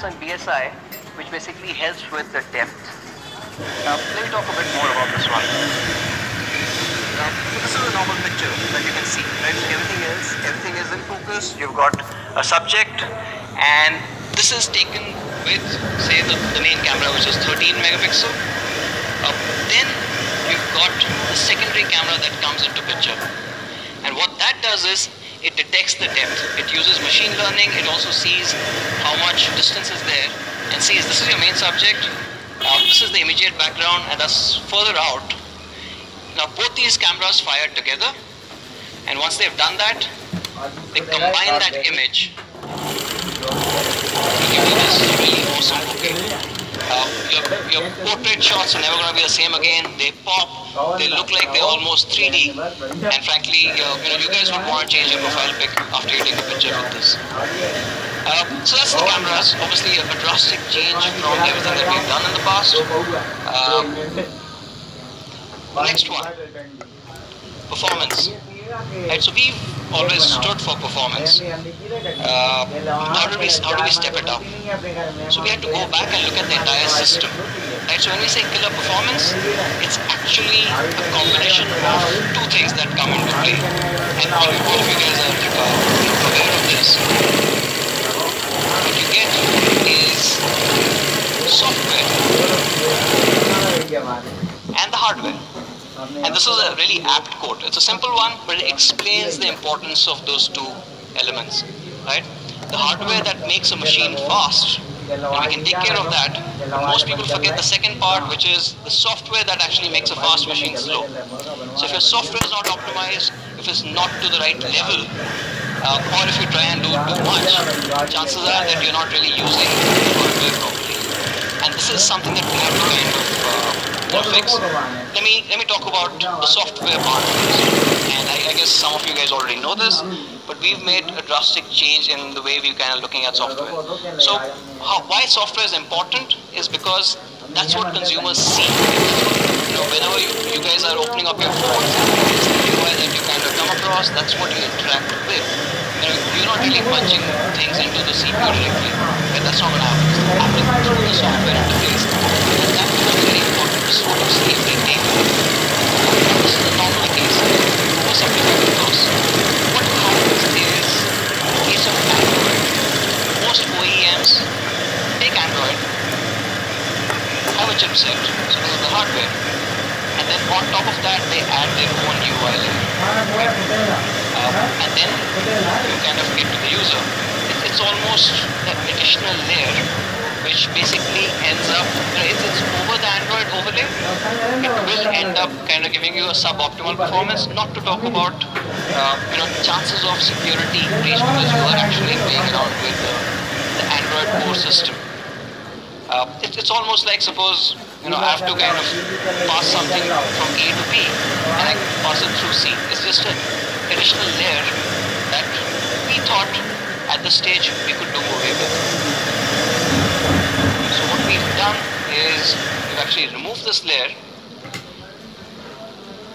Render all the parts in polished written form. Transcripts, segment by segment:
and BSI, which basically helps with the depth. Let me talk a bit more about this one. So this is a normal picture that you can see, right? So everything is in focus. You've got a subject, and this is taken with, say, the main camera, which is 13 megapixel. Then you've got the secondary camera that comes into picture, and what that does is it detects the depth. It uses machine learning. It also sees how much distance is there, and sees this is your main subject. This is the immediate background, and that's further out. Now both these cameras fire together, and once they've done that, they combine that image to give you this really awesome bouquet. Your portrait shots are never going to be the same again. They pop, they look like they're almost 3D, and frankly, you guys would want to change your profile pic after you take a picture with this. So that's the cameras. Obviously a drastic change from everything that we've done in the past. Next one, performance. Right, so we've always stood for performance. How do we step it up? So we had to go back and look at the entire system. Right, so when we say killer performance, it's actually a combination of two things that come into play. And all of you guys are aware of this. What you get is software and the hardware. And this is a really apt quote. It's a simple one, but it explains the importance of those two elements, right? The hardware that makes a machine fast, and we can take care of that. Most people forget the second part, which is the software that actually makes a fast machine slow. So if your software is not optimized, if it's not to the right level, or if you try and do too much, chances are that you're not really using the hardware properly. And this is something that we have to kind of fix. Let me talk about the software part of this. And I guess some of you guys already know this, but we've made a drastic change in the way we're kind of looking at software. So why software is important is because that's what consumers see. Whenever you guys are opening up your phones, it's the UI that you kind of come across, that's what you interact with. You're not really punching things into the CPU directly. But that's not going to happen. It's happening through the software interface. And that becomes very important to sort of see every day. This is a normal case. For some people, of course. What happens is, in the case of Android, most OEMs take Android, have a chipset, so this is the hardware, and then on top of that they add their own UI layer, and then you kind of get to the user. It's almost an additional layer which basically ends up, it's over the Android overlay, it will end up kind of giving you a suboptimal performance, not to talk about chances of security breach because you are actually playing around with the Android core system. It's almost like, suppose I have to kind of pass something from A to B and I pass it through C. It's just an additional layer that we thought at this stage we could do away with. So what we've done is we've actually removed this layer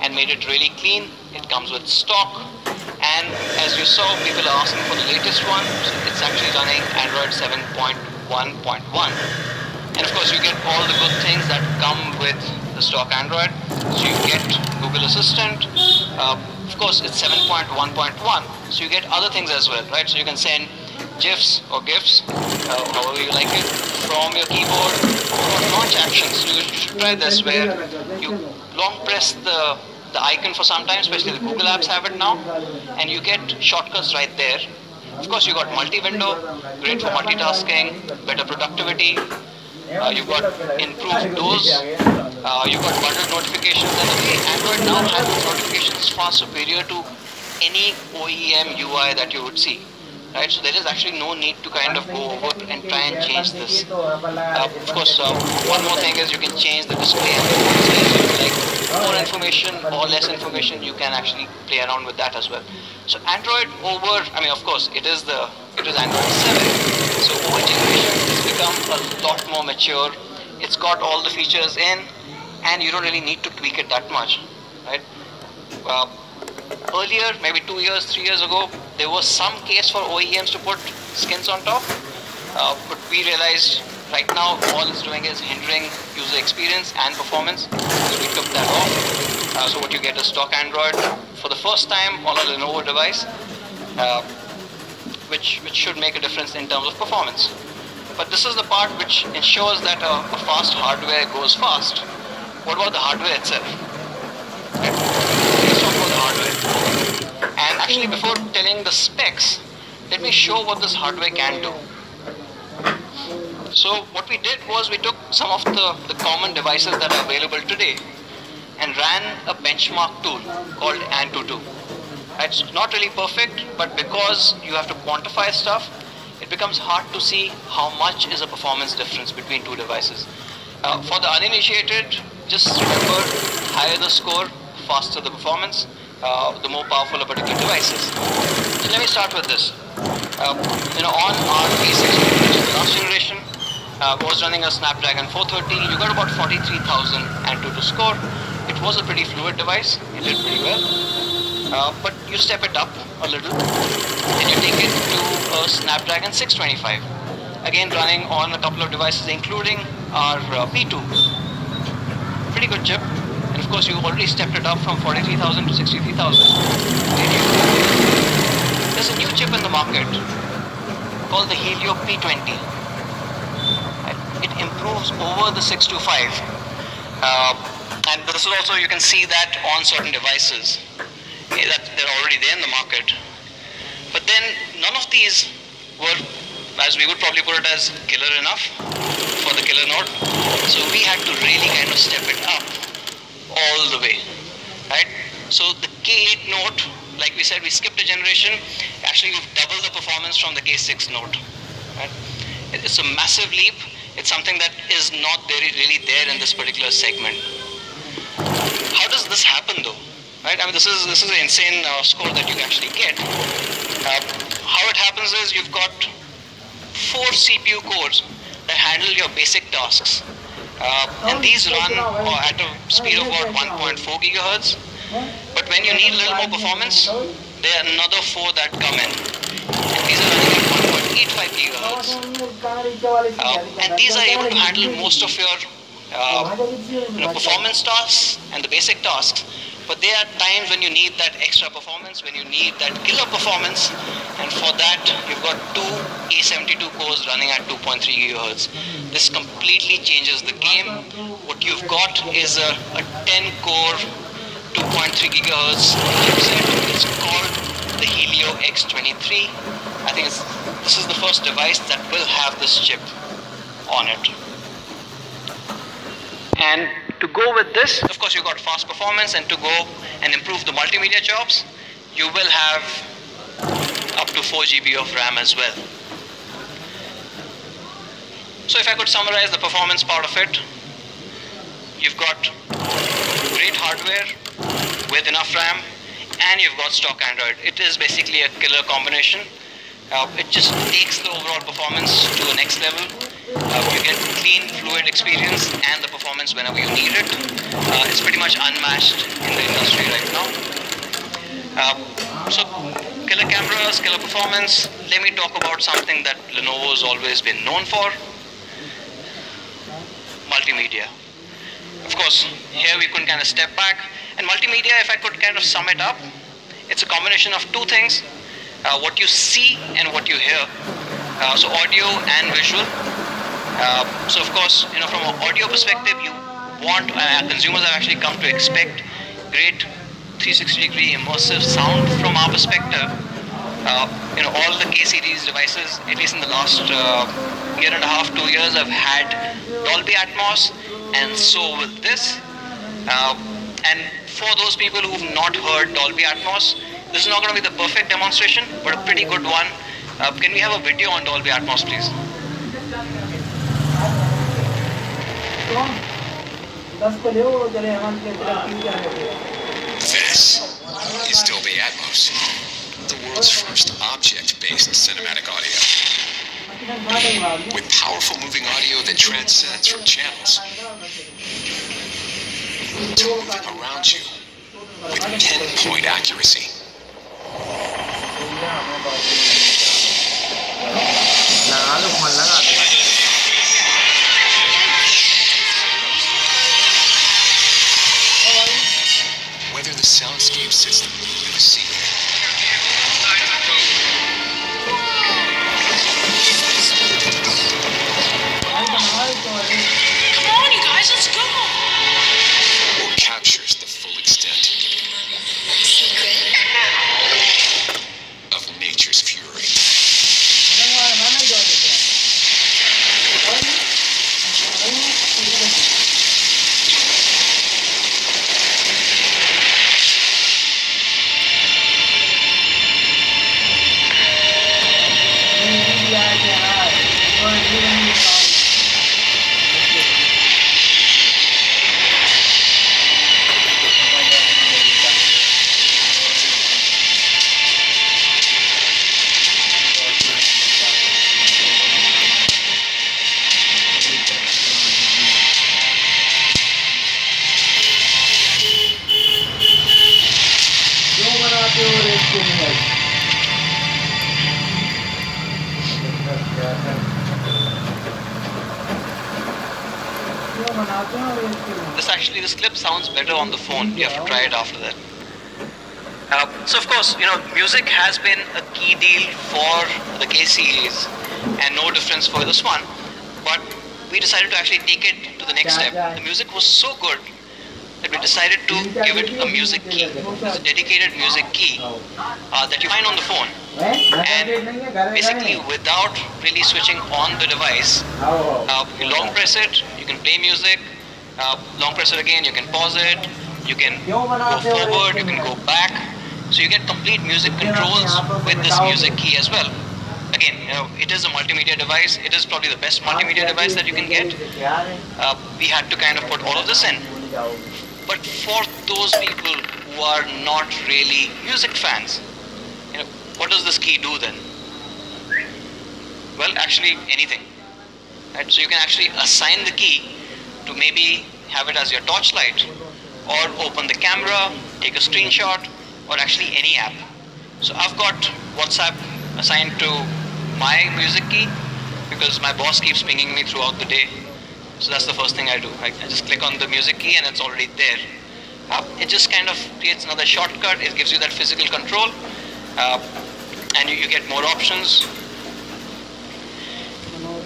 and made it really clean. It comes with stock, and as you saw, people are asking for the latest one, so it's actually running Android 7.1.1. And of course you get all the good things that come with the stock Android. So you get Google Assistant, of course it's 7.1.1, so you get other things as well, right? So you can send GIFs or GIFs, however you like it, from your keyboard, or launch actions. You should try this where you long press the icon for some time, especially the Google apps have it now, and you get shortcuts right there. Of course you got multi-window, great for multitasking, better productivity. You've got improved doors, you've got bundled notifications, and the way Android now has notifications far superior to any OEM UI that you would see. Right, so there is actually no need to kind of go over and try and change this. Of course, one more thing is you can change the display. Like more information or less information, you can actually play around with that as well. So Android of course, it is Android 7. So over generations, it's become a lot more mature. It's got all the features in, and you don't really need to tweak it that much, right? Earlier, maybe 2 years, 3 years ago, there was some case for OEMs to put skins on top, but we realized right now all it's doing is hindering user experience and performance, so we took that off. So what you get is stock Android for the first time on a Lenovo device, which should make a difference in terms of performance. But this is the part which ensures that a fast hardware goes fast. What about the hardware itself? Okay. Let's talk about the hardware. And actually, before telling the specs, let me show what this hardware can do. So what we did was we took some of the common devices that are available today and ran a benchmark tool called Antutu. It's not really perfect, but because you have to quantify stuff, it becomes hard to see how much is a performance difference between two devices. For the uninitiated, just remember, higher the score, faster the performance, the more powerful a particular device is. So let me start with this. On our P6, which is the last generation, was running a Snapdragon 430. You got about 43,000 Antutu score. It was a pretty fluid device. It did pretty well. But you step it up a little and you take it to a Snapdragon 625. Again, running on a couple of devices, including our P2. Pretty good chip. And of course, you already stepped it up from 43,000 to 63,000. There's a new chip in the market called the Helio P20. It improves over the 625. And this is also, you can see that on certain devices. That they're already there in the market. But then none of these were, as we would probably put it, as killer enough for the killer note. So we had to really kind of step it up all the way, right? So the K8 note, like we said, we skipped a generation. Actually, we've doubled the performance from the K6 note. Right? It's a massive leap. It's something that is not really there in this particular segment. How does this happen, though? Right? I mean, this is an insane score that you actually get. How it happens is you've got 4 CPU cores that handle your basic tasks. And these run at a speed of about 1.4 gigahertz. But when you need a little more performance, there are another 4 that come in. And these are running at 1.85 gigahertz. And these are able to handle most of your performance tasks and the basic tasks. But there are times when you need that extra performance, when you need that killer performance, and for that you've got 2 A72 cores running at 2.3 gigahertz. This completely changes the game. What you've got is a 10-core 2.3 gigahertz chipset. It's called the Helio X23. I think this is the first device that will have this chip on it. And to go with this, of course, you've got fast performance, and to go and improve the multimedia jobs, you will have up to 4 GB of RAM as well. So if I could summarize the performance part of it, you've got great hardware with enough RAM, and you've got stock Android. It is basically a killer combination. It just takes the overall performance to the next level. You get clean, fluid experience and the performance whenever you need it. It's pretty much unmatched in the industry right now. So, killer cameras, killer performance. Let me talk about something that Lenovo has always been known for. Multimedia. Of course, here we can kind of step back. And multimedia, if I could kind of sum it up, it's a combination of 2 things. What you see and what you hear. So audio and visual. So of course, from an audio perspective, you want, consumers have actually come to expect great 360-degree immersive sound from our perspective. All the K series devices, at least in the last year and a half, 2 years, have had Dolby Atmos, and so will this. And for those people who've not heard Dolby Atmos, this is not going to be the perfect demonstration, but a pretty good one. Can we have a video on Dolby Atmos, please? This is Dolby Atmos, the world's first object-based cinematic audio. With powerful moving audio that transcends from channels to moving around you with pinpoint accuracy. This clip sounds better on the phone. You have to try it after that. So of course, music has been a key deal for the K series, and no difference for this one. But we decided to actually take it to the next step. The music was so good that we decided to give it a music key. It's a dedicated music key that you find on the phone, and basically without really switching on the device, you long press it, you can play music. Long press it again, you can pause it, you can go forward, you can go back. So you get complete music controls with this music key as well. Again, it is a multimedia device. It is probably the best multimedia device that you can get. We had to kind of put all of this in. But for those people who are not really music fans, what does this key do then? Well, actually anything. Right? So you can actually assign the key to maybe have it as your torchlight, or open the camera, take a screenshot, or actually any app. So I've got WhatsApp assigned to my music key because my boss keeps pinging me throughout the day. So that's the first thing I do. I just click on the music key and it's already there. It just kind of creates another shortcut. It gives you that physical control, and you get more options.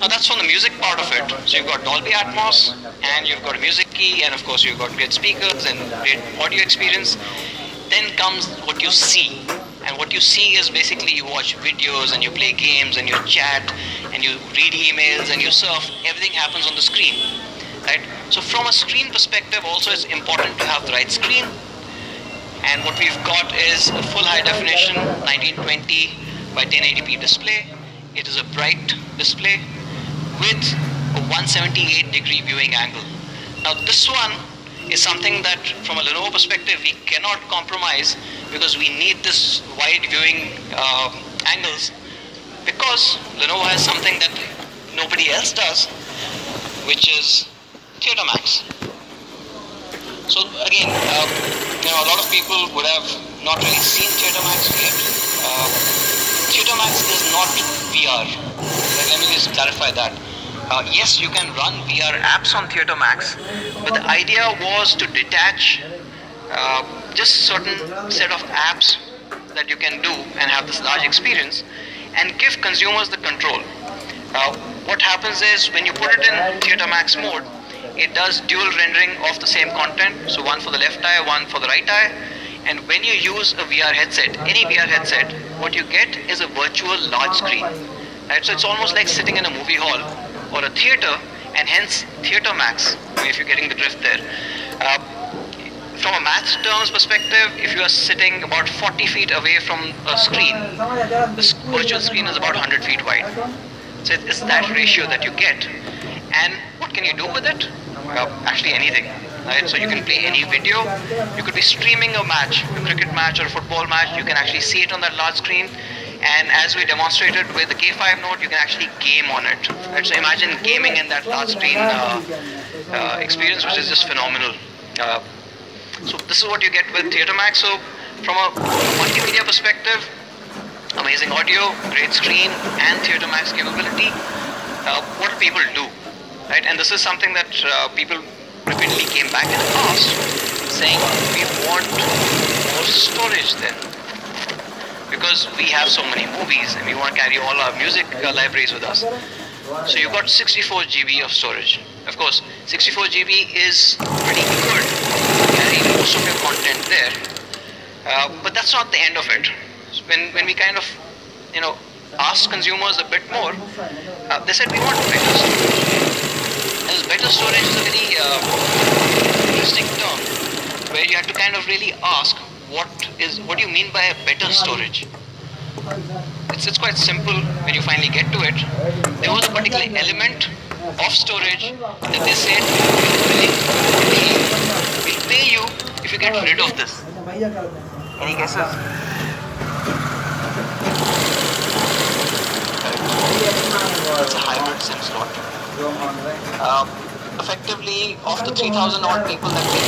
Now that's from the music part of it. So you've got Dolby Atmos, and you've got a music key, and of course you've got great speakers and great audio experience. Then comes what you see. And what you see is basically you watch videos and you play games and you chat and you read emails and you surf. Everything happens on the screen, right? So from a screen perspective also, it's important to have the right screen. And what we've got is a full high definition 1920 by 1080p display. It is a bright display with a 178 degree viewing angle. Now this one is something that from a Lenovo perspective we cannot compromise, because we need this wide viewing angles, because Lenovo has something that nobody else does, which is Theatre Max. So again, a lot of people would have not really seen Theatre Max yet. Theatre Max is not VR. Let me just clarify that. Yes, you can run VR apps on Theatre Max, but the idea was to detach just certain set of apps that you can do and have this large experience, and give consumers the control. What happens is when you put it in Theatre Max mode, it does dual rendering of the same content, so one for the left eye, one for the right eye. And when you use a VR headset, any VR headset, what you get is a virtual large screen. Right? So it's almost like sitting in a movie hall or a theater, and hence Theatre Max, if you're getting the drift there. From a math terms perspective, if you are sitting about 40 feet away from a screen, this virtual screen is about 100 feet wide. So it's that ratio that you get. And what can you do with it? Actually anything. Right? So you can play any video. You could be streaming a match, a cricket match or a football match. You can actually see it on that large screen. And as we demonstrated with the K5 Note, you can actually game on it. Right? So imagine gaming in that large screen experience, which is just phenomenal. So this is what you get with Theatre Max. So from a multimedia perspective, amazing audio, great screen, and Theatre Max capability. What do people do? Right? And this is something that people repeatedly came back in the past saying we want more storage then, because we have so many movies and we want to carry all our music libraries with us. So you've got 64 GB of storage. Of course, 64 GB is pretty good to carry most of your content there, but that's not the end of it. When we kind of asked consumers a bit more, they said we want better storage. And this better storage is a very interesting term, where you have to kind of really ask what do you mean by a better storage? it's quite simple when you finally get to it. There was a particular element of storage that they said we'll pay you if you get rid of this. Any guesses? It's a hybrid SIM slot. Effectively, of the 3,000 odd people that we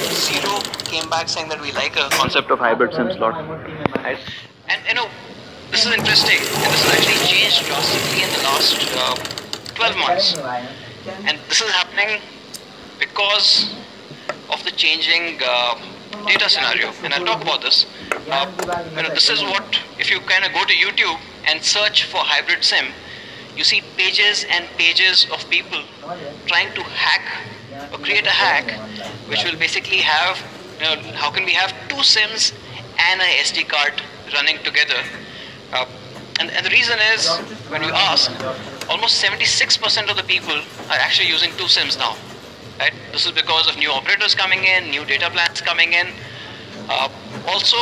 this, zero came back saying that we like a concept of hybrid SIM slot. Right? And this is interesting, and this has actually changed drastically in the last 12 months. And this is happening because of the changing data scenario, and I'll talk about this. This is what, if you kind of go to YouTube and search for hybrid SIM, you see pages and pages of people trying to hack or create a hack which will basically have, how can we have two SIMs and a SD card running together? And the reason is, when you ask, almost 76% of the people are actually using two SIMs now. Right? This is because of new operators coming in, new data plans coming in. Also,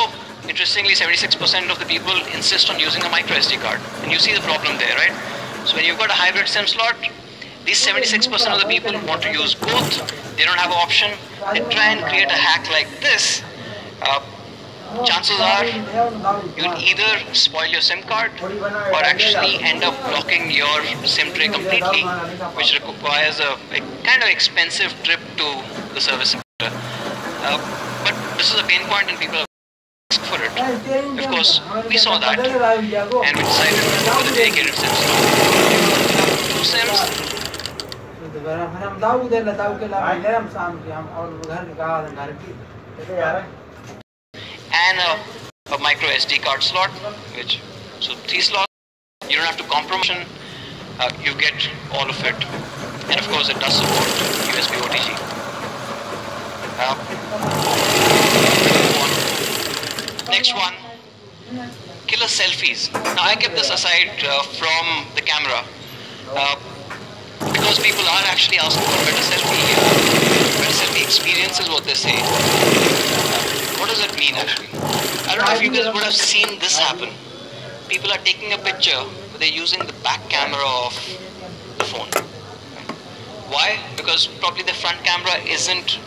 interestingly, 76% of the people insist on using a micro SD card, and you see the problem there, right? So when you've got a hybrid SIM slot, these 76% of the people want to use both. They don't have an option. They try and create a hack like this. Chances are you'll either spoil your SIM card or actually end up blocking your SIM tray completely, which requires a kind of expensive trip to the service center. But this is a pain point and people ask for it. Of course, we saw that and we decided to go with a dedicated SIM slot. Two SIMs. And a micro SD card slot, so 3 slots. You don't have to compromise. You get all of it, and of course it does support USB OTG. Next one, killer selfies. Now I kept this aside from the camera because people are actually asking for better selfie experience is what they say. What does it mean actually? I don't know if you guys would have seen this happen. People are taking a picture, but they're using the back camera of the phone. Why? Because probably the front camera isn't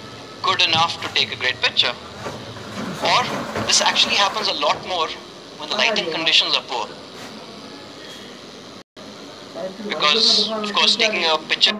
good enough to take a great picture. Or this actually happens a lot more when the lighting conditions are poor. Because, of course, taking a picture